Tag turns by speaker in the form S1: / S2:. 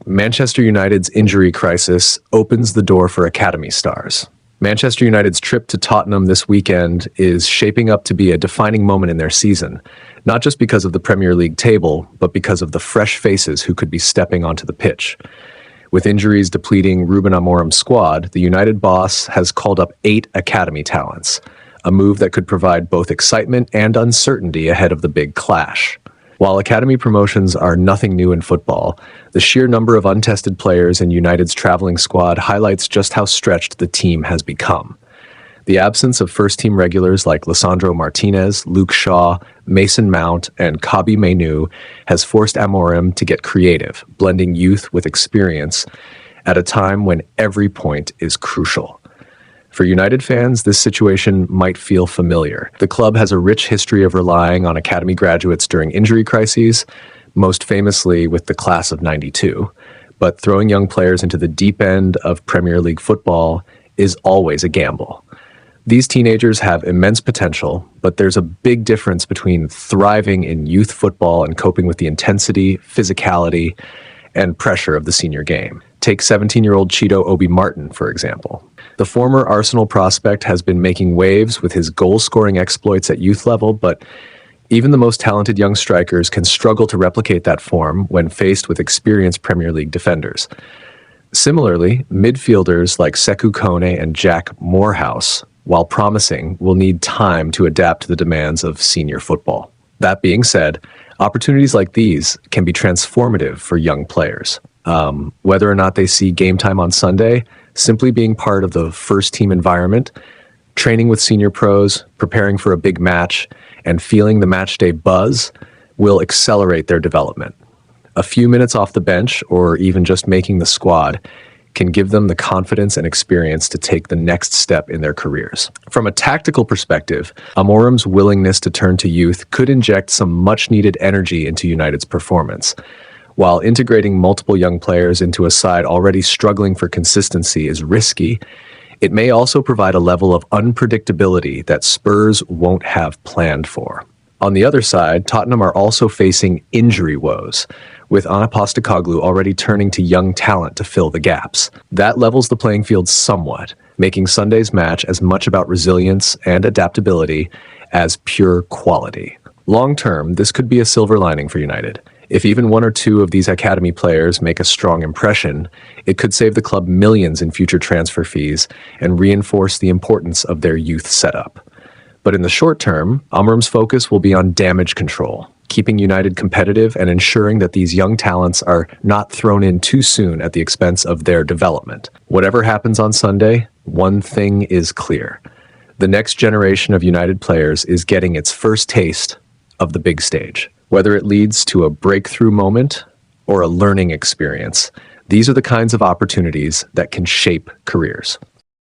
S1: Manchester United's injury crisis opens the door for academy stars. Manchester United's trip to Tottenham this weekend is shaping up to be a defining moment in their season, not just because of the Premier League table, but because of the fresh faces who could be stepping onto the pitch. With injuries depleting Ruben Amorim's squad, the United boss has called up 8 academy talents, a move that could provide both excitement and uncertainty ahead of the big clash. While academy promotions are nothing new in football, the sheer number of untested players in United's traveling squad highlights just how stretched the team has become. The absence of first-team regulars like Lisandro Martinez, Luke Shaw, Mason Mount, and Kobbie Mainoo has forced Amorim to get creative, blending youth with experience at a time when every point is crucial. For United fans, this situation might feel familiar. The club has a rich history of relying on academy graduates during injury crises, most famously with the class of '92. But throwing young players into the deep end of Premier League football is always a gamble. These teenagers have immense potential, but there's a big difference between thriving in youth football and coping with the intensity, physicality, and pressure of the senior game. Take 17-year-old Cheeto Obi Martin, for example. The former Arsenal prospect has been making waves with his goal-scoring exploits at youth level, but even the most talented young strikers can struggle to replicate that form when faced with experienced Premier League defenders. Similarly, midfielders like Sekou Kone and Jack Morehouse, while promising, will need time to adapt to the demands of senior football. That being said, opportunities like these can be transformative for young players. Whether or not they see game time on Sunday, simply being part of the first-team environment, training with senior pros, preparing for a big match, and feeling the matchday buzz will accelerate their development. A few minutes off the bench, or even just making the squad, can give them the confidence and experience to take the next step in their careers. From a tactical perspective, Amorim's willingness to turn to youth could inject some much-needed energy into United's performance. While integrating multiple young players into a side already struggling for consistency is risky, it may also provide a level of unpredictability that Spurs won't have planned for. On the other side, Tottenham are also facing injury woes, with Ana Postecoglou already turning to young talent to fill the gaps. That levels the playing field somewhat, making Sunday's match as much about resilience and adaptability as pure quality. Long-term, this could be a silver lining for United. If even 1 or 2 of these academy players make a strong impression, it could save the club millions in future transfer fees and reinforce the importance of their youth setup. But in the short term, Amorim's focus will be on damage control, keeping United competitive and ensuring that these young talents are not thrown in too soon at the expense of their development. Whatever happens on Sunday, one thing is clear. The next generation of United players is getting its first taste of the big stage. Whether it leads to a breakthrough moment or a learning experience, these are the kinds of opportunities that can shape careers.